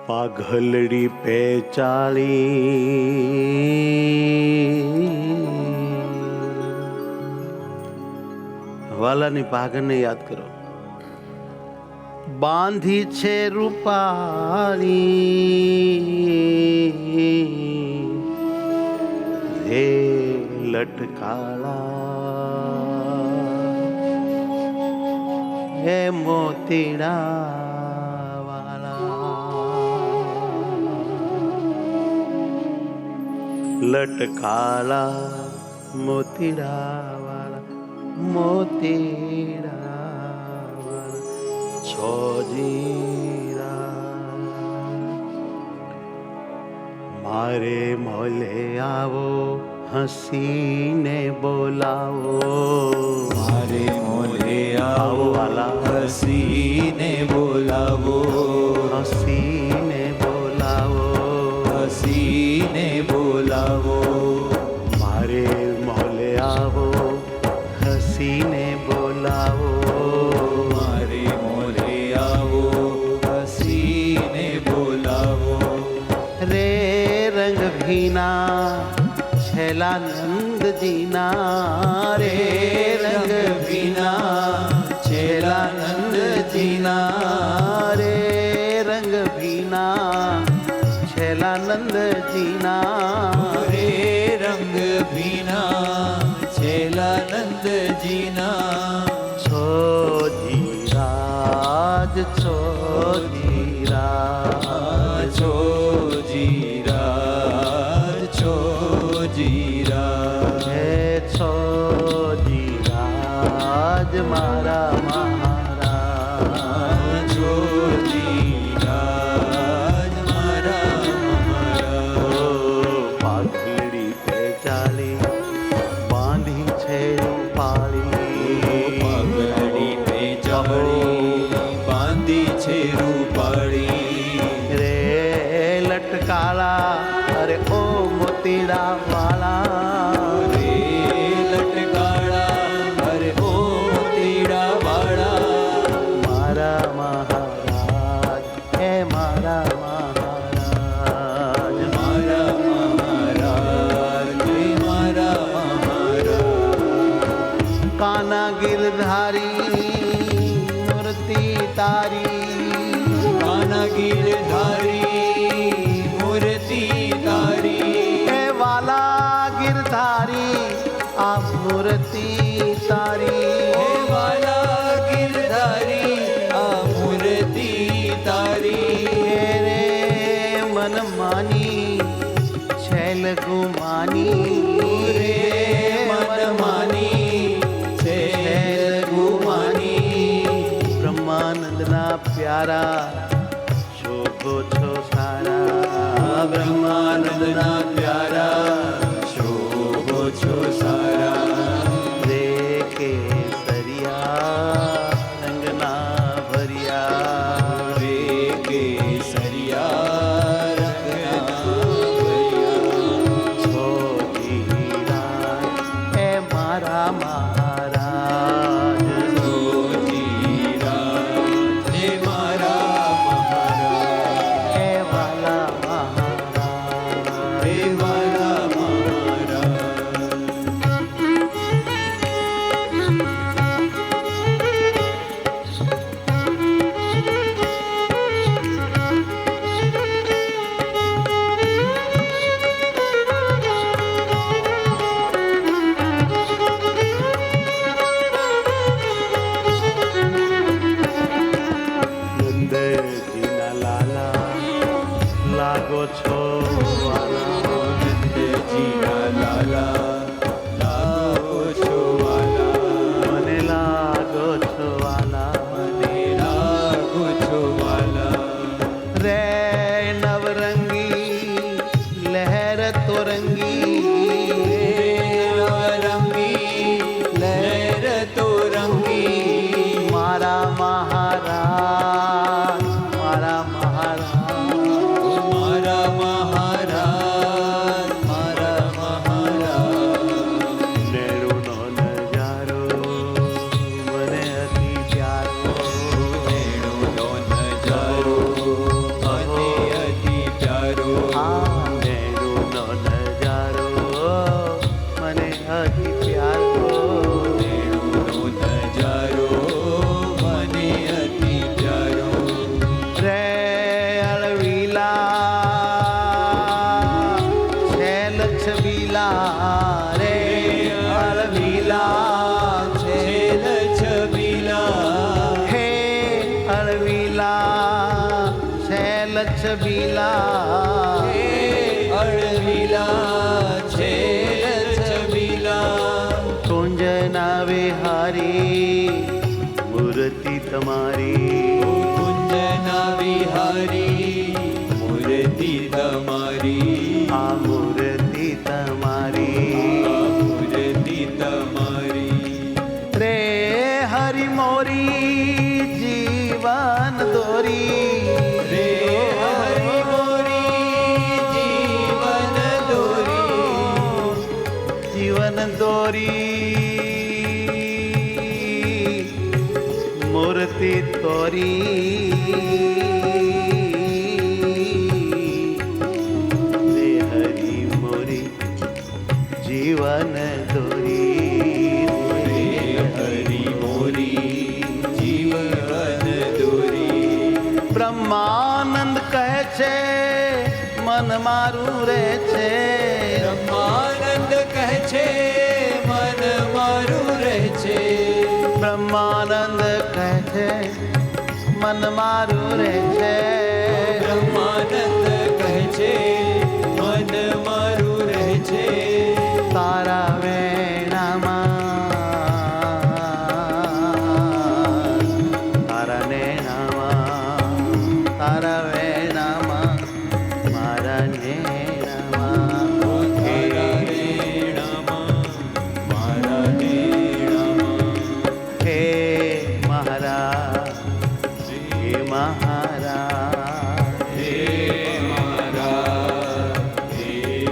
પાઘલડી પેચાળી વાલાની પાઘલને યાદ કરો. બાંધી છે રૂપાળી હે લટકાળા હે મોતીડા લટકાળા મોતીડા વાળા મોતીડા વાળા છોજીરા મારે મોલે આવો હસીને બોલાવો મારે મોલે આવો વાલા હસીને બોલાવો હસીને બોલાવો હસીને બોલાવો મારે મોલે આવો હસીને બોલાવો મારે મોલે આવો હસીને બોલાવો રે રંગ ભીના છેલા નંદજીના રે રંગ ભીના છેલા નંદજીના રે રંગ ભીના છેલા નંદજીના રે રંગ ભીના છેલા નંદજીના છોજીરાજ છોજીરાજ છોજીરાજ છોજીરાજ હે છોજીરાજ મારા મહારાજ છોજીરાજ મારા મહારાજ પાઘલડી પેચાળી બાંધી છે રૂપાળી પાઘલડી પેચાળી બાંધી છે રૂપાળી રે લટકાળા અરે ઓ મોતીડા વાળા રે લટકાળા અરે ઓ મોતીડા વાળા મારા મહારાજ હે મારા મહારાજ મારા મહારાજ મારા મહારાજ કાના ગિરધારી મૂર્તિ તારી કાના ગિરધારી મૂર્તિ તારી હે વાલા ગિરધારી આ મૂર્તિ તારી હે વાલા ગિરધારી આ મૂર્તિ તારી હે રે મન માની છેલ ગુમાની રે મન માની છેલ ગુમાની બ્રહ્માનંદના પ્યારા શોભો છો સારા બ્રહ્માનંદના પ્યારા શોભો છો સારા રે કેસરિયા રંગના ભર્યા રે કેસરિયા રંગના ભર્યા છોજીરાજ હે મારા મહારાજ છોજીરાજ હે મારા મહારાજ હે વાલા મહારાજ હે વાલા મહારાજ નંદજીના લાલા લાગો છો વાલા નંદજીના લાલા લાગો છો વાલા મને લાગો છો વાલા મને લાગો છો વાલા રે નવરંગી લહેર તોરંગી રંગી લહેર તો રંગી મારા મહારાજ મારા મહારાજ મારા મહારાજ મારા મહારાજ નેરુનો નજારો મને અતિ પ્યારો વેણુનો નજારો અતિ છેલ છબીલા હે અળવીલા છેલ છબીલા કુંજના વિહારી મૂર્તિ તમારી કુંજના વિહારી મૂર્તિ તમારી આ મૂર્તિ તમારી મૂર્તિ તમારી રે હરિ મોરી જીવન દોરી રે હરિ મોરી જીવન દોરી જીવન દોરી મૂર્તિ તોરી રે હરિ મોરી જીવન દોરી રે હરિ મોરી જીવન દોરી બ્રહ્માનંદ કહે છે મન મારું રહે છે બ્રહ્માનંદ કહે છે મન મારું રહે છે બ્રહ્માનંદ કહે છે મન મારું રહે છે બ્રહ્માનંદ કહે છે મન મારું રહે છે તારા વેણામાં તારા નેણામાં તારા વેણામાં મારા નેણામાં તારા રેણામાં મારા રેણામાં હે મહારાજ હે મહારાજ હે મહારાજ હે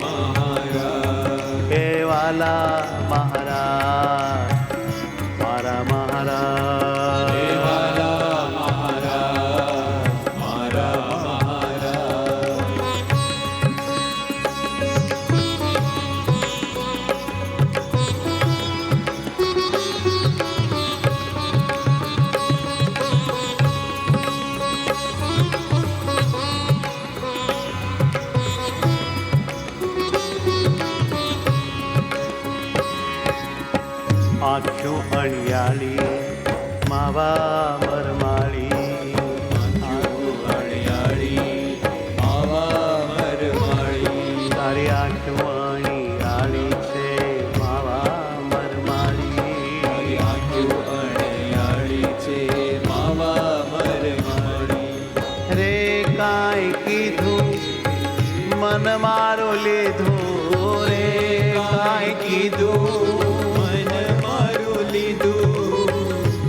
મહારાજ હે વાલા મહારાજ મારા મહારાજ હે વાલા મહારાજ મારા મહારાજ આંખો અણિયાળી માવા મરમાળી હરિયાળી આવા મરમાળી તારી આંખો અણિયાળી છે માવા મરમાળી તારી આંખો અણિયાળી છે માવા મરમાળી રે કાંઈ કીધું મન મારો લીધું રે કાંઈ કીધું મન મારું લીધું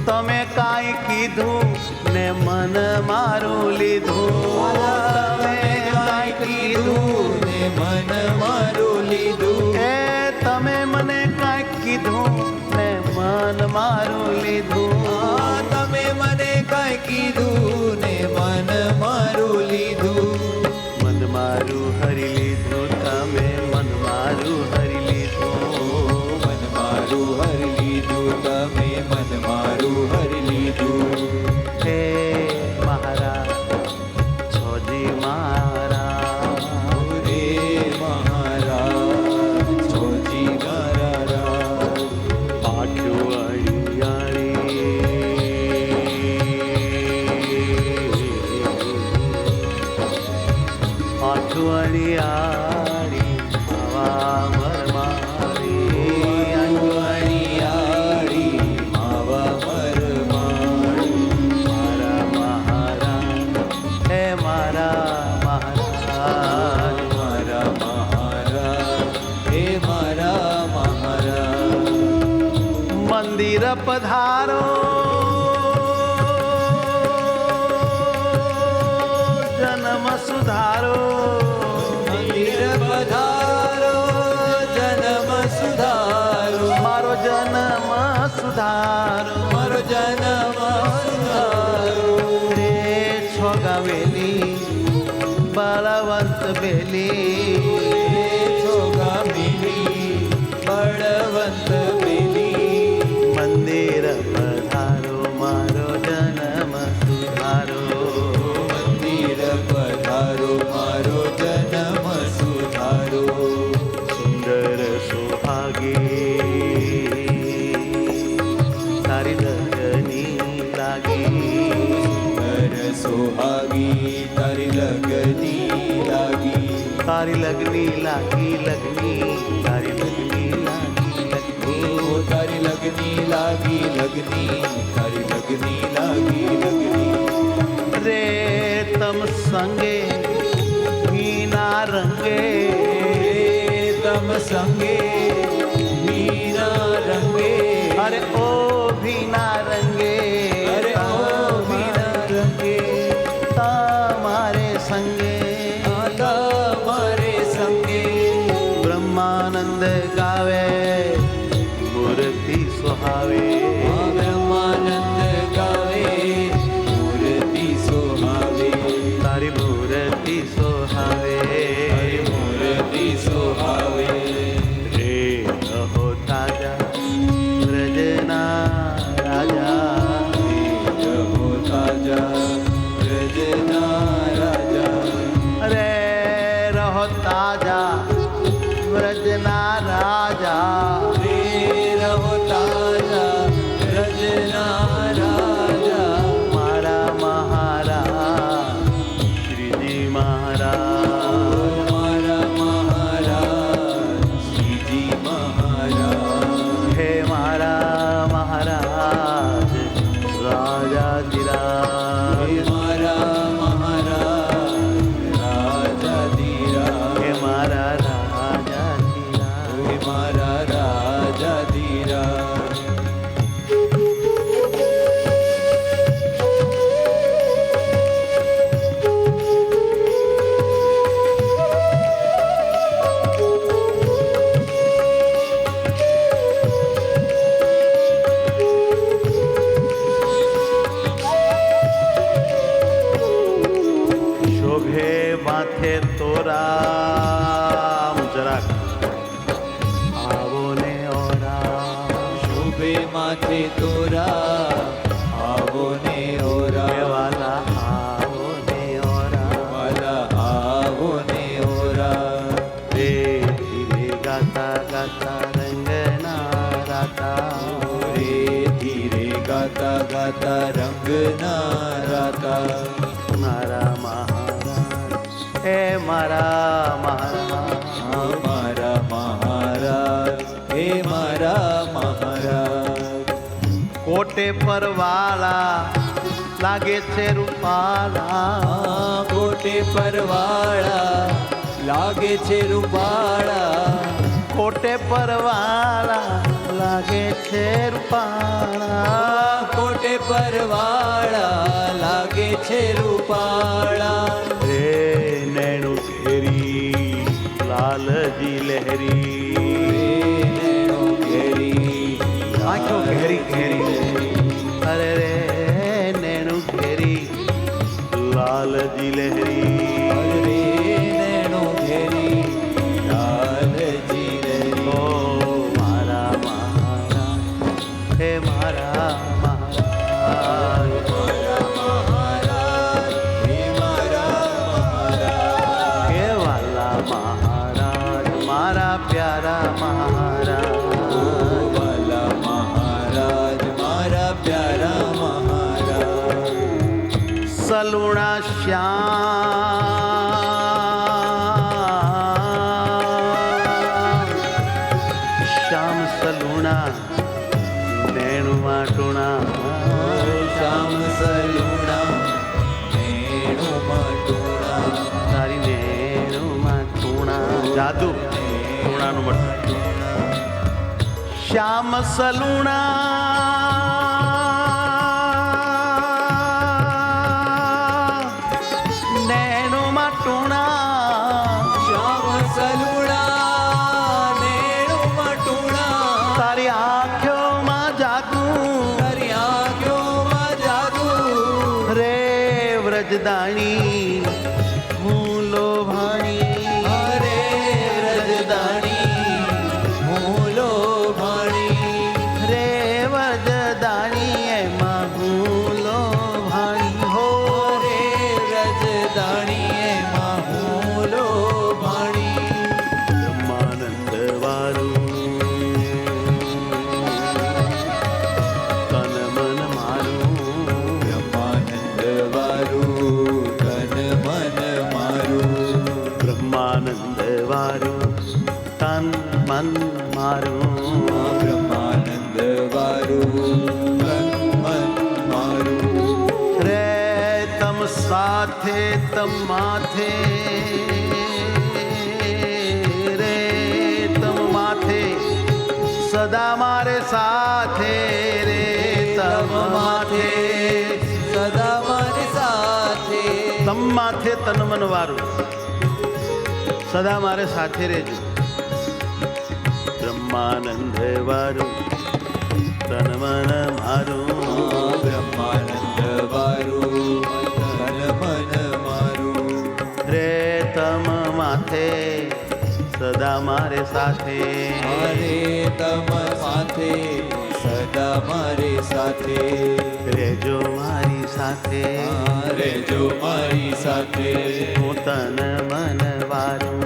તમે કાંઈ કીધું ને મન મારું લીધું તમે કાંઈ કીધું ને મન મારું લીધું એ તમે મને કાંઈક કીધું ને મન મારું લીધું તમે મને કાંઈ કીધું ને મન મારું લીધું મન મારું હરી લીધું તમે મન મારું હરી લીધું મન મારું હરી લીધું તમે મન મારું હરી લીધું હે મહારાજ છોજી મહારાજ રે મહારાજ છોજી મારા રાજ આંખો અણિયાળી આવા મરમાળી અણિયાળી માવા મરમાળી મારા મહારાજ હે મારા મહારાજ મારા મહારાજ હે મારા મહારાજ મંદિર પધારો જન્મ સુધારો મંદિર પધારો જન્મ સુધારો મારો જન્મ સુધારો મારો જન્મ સુધારો રે છો ગાવેલી બળવંત બેલી છોગામિની બળવંત બેલી મંદિર પધારો મારો જન્મ સુધારો મંદિર પધારો મારો જન્મ સુધારો સુંદર સુહાગી તારી દર્શની લાગી સુંદર સુહાગી તારી લગની લાગી તારી લગની લાગી લગની તારી લગની લાગી લગની ઓ તારી લગની લાગી લગની તારી લગની લાગી લગની રે તમ સંગે મીના રંગે તમ સંગે મીના રંગે અરે ઓ ભીના રંગે અરે ઓ મીના રંગે તમારે સંગે તમારે સંગે બ્રહ્માનંદ ગાવે મૂર્તિ સુહાવે બ્રહ્માનંદ ગાવે મૂર્તિ સોહાવે તારી મૂર્તિ સુહાવે મૂર્તિ સોહાવે રે રહો તાજા વ્રજના રાજા રહો તાજા વ્રજના રાજા રે રહો તાજા વ્રજના રાજા રે રહો તાજા વ્રજના રાજા મારા મહારાજ શ્રીજી મહારાજ મારા મહારાજ શ્રીજી મહારાજ હે મારા મહારાજ રાજાધિરાજ હે મારા મહારાજ રાજાધીરાજ હે મારા રાજાધિરાજ હે મારા રાજાધીરાજ શોભે માથે તોરા જરાક આવો ને ઓરા શોભે માથે તોરા આવો ને ઓરા વાલા આવો ને ઓરા વાલા આવો ને ઓરા રે ધીરે ગાતા ગાતા રંગના રાતા રે ધીરે ગાતા ગાતા રંગના રાતા મારા મહારાજ હે મારા મહારાજ મારા મહારાજ હે મારા મહારાજ કોટે પરવાળા લાગે છે રૂપાળા કોટે પરવાળા લાગે છે રૂપાળા કોટે પરવાળા લાગે છે રૂપાળા કોટે પરવાળા લાગે છે રૂપાળા રે નૈણુ ઘેરી લાલજી લહેરી નૈણો ઘેરી આંખો ઘેરી ઘેરી અરે રે નૈણુ ઘેરી લાલજી લહેરી રે નૈણો ઘેરી લાલજી લહેરી ઓ મારા મહારાજ હે મારા મહારાજ મારા મહારાજ હે મારા મહારાજ હે વાલા મહારાજ મારા પ્યારા મહારાજ વાલા મહારાજ મારા પ્યારા મહારાજ સલુણા શ્યામ સલુણા નૈણુમાં ટૂણા શ્યામ સલુણા નૈણુમાં ટૂણા તારી નૈણુમાં ટૂણા જાદુ ટૂણાનું મત શ્યામ સલુણા નૈણુમાં ટૂણા શ્યામ સલુણા નૈણુમાં ટૂણા તારી આંખોમાં જાદુ તારી આંખોમાં જાદુ રે વ્રજદાણી હું લોભાણી અરે વ્રજદાણી હું લોભાણી રે વ્રજદાણી એમાં હું લોભાણી હો રે વ્રજદાણી એમાં હું મન મારું આ બ્રહ્માનંદ વારું તન મન મારું રે તમ સાથે તમ માથે રે તમ માથે સદા મારે સાથે રે તમ માથે સદા મારી સાથે તમ માથે તન મન વારું સદા મારે સાથે રહેજો બ્રહ્માનંદ વારું તન મન મારું બ્રહ્માનંદ વારું તન મન મારું રે તમ માથે સદા મારે સાથે મારે તમ સાથે સદા મારી સાથે રહેજો મારી સાથે રહેજો મારી સાથે હું તન મન વારું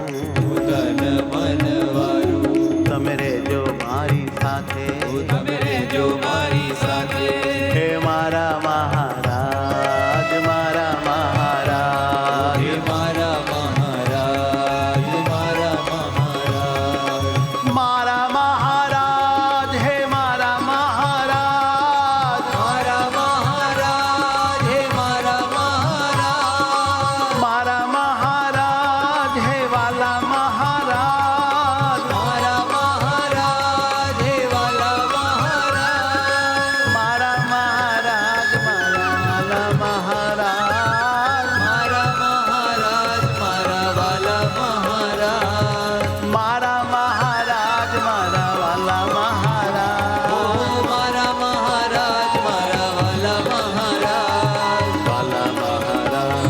તન મન વારું તમે રહેજો મારી સાથે તમે રહેજો મારી સાથે હે મારા મહારાજ મારા મહારાજ હે મારા મહારાજ મારા મહારાજ મારા મહારાજ હે મારા મહારાજ મારા મહારાજ હે મારા મહારાજ મારા મહારાજ હે વાલા મહારાજ મારા મહારાજ હે વાલા મહારાજ મારા મહારાજ મારા વાલા મહારાજ મારા મહારાજ મારા વાલા મહારાજ મારા મહારાજ મારા વાલા મહારાજ ઓ મારા મહારાજ મારા વાલા મહારાજ વાલા મહારાજ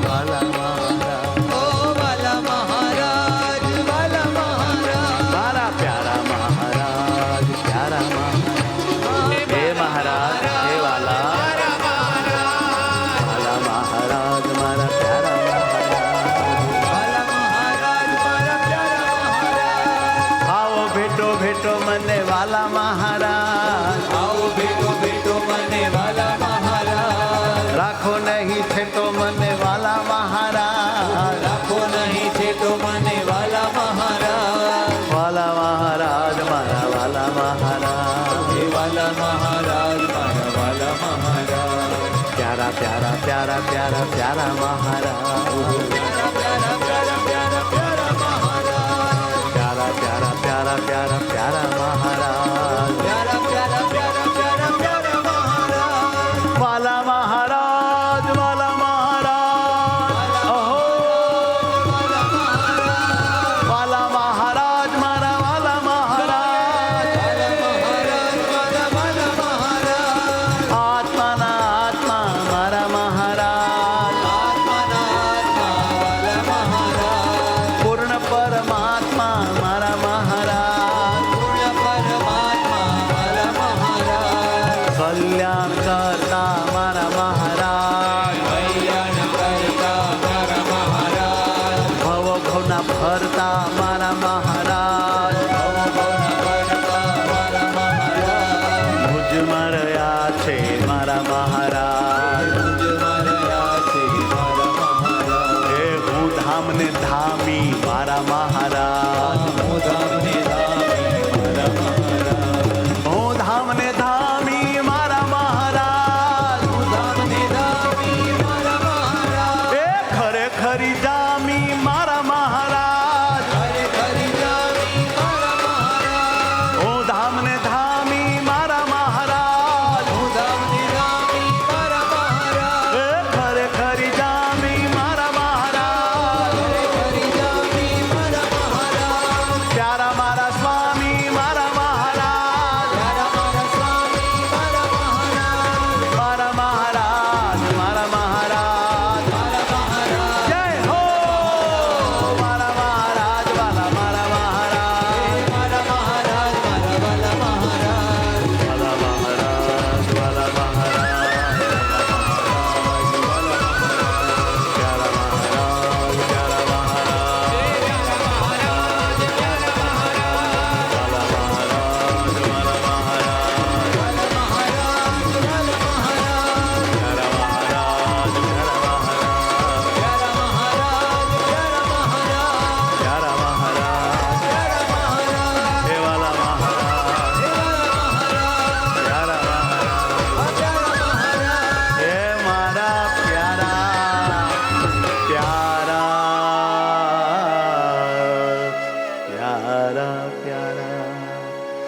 વાલા મહારાજ ઓ વાલા મહારાજ વાલા મહારાજ મારા પ્યારા મહારાજ પ્યારા મહારાજ હે મહારાજ હે વાલા વાલા મહારાજ મારા પ્યારા મહારાજ વાલા મહારાજ મારા પ્યારા મહારાજ આવો ભેટો ભેટો મને વાલા મહારાજ આવો ભેટો ભેટો મને વાલા મહારાજ રાખો નહીં છેટો મને વાલા મહારાજ રાખો નહીં છે તો મને વાલા મહારાજ વાલા મહારાજ મારા વાલા મહારાજ હે વાલા મહારાજ મારા વાલા મહારાજ પ્યારા પ્યારા પ્યારા પ્યારા પ્યારા મહારાજ પ્યારા પ્યારા પ્યારા પ્યારા પ્યારા મહારાજ પ્યારા પ્યારા પ્યારા પ્યારા પ્યારા મહારાજ પ્યારા પ્યારા પ્યારા પ્યારા પ્યારા મહારાજ વાલા મહારાજ વાલા મહારાજ અહો વાલા મહારાજ વાલા મહારાજ મારા વાલા મહારાજ વાલા મહારાજ મારા વાલા મહારાજ આત્માના આત્મા મારા મહારાજ આત્માના આત્મા વાલા મહારાજ પૂર્ણ પરમાત્મા મારા મહારાજ પૂર્ણ પરમાત્મા વાલા મહારાજ કલ્યાણ કરતા મારા મહારાજ કલ્યાણ કરતા મારા મહારાજ ભવ ભવના ભરતા મારા મહારાજ ભવભવના ભરતા મારા મહારાજ ભુજમાં રહ્યા છે મારા મહારાજ પૂજમાં રહ્યા છે મારા મહારાજ હે હું ધામને ધામી મારા મહારાજ હું ધામને ધામી મારા મહારાજ હું ધામને ધામી મારા મહારાજ હું ધામને ધામી મારા મહારાજ એ ખરેખરી જામી મારા મહારાજ હરે ખરી જામી મારા મહારાજ હું ધામને ધામી મારા મહારાજ હું ધામને ધામી મારા મહારાજ એ ખરેખરી જામી મારા મહારાજ હરે ખરી જામી મારા મહારાજ પ્યારા મારા સ્વામી મારા મહારાજ પ્યારા મારા સ્વામી મારા મહારાજ મારા મહારાજ મારા મહારાજ મારા મહારાજ જય હો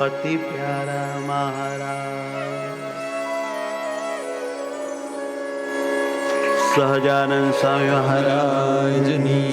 અતિ પ્યારા મહારાજ સહજાનંદ સ્વામી મહારાજ મહારાજની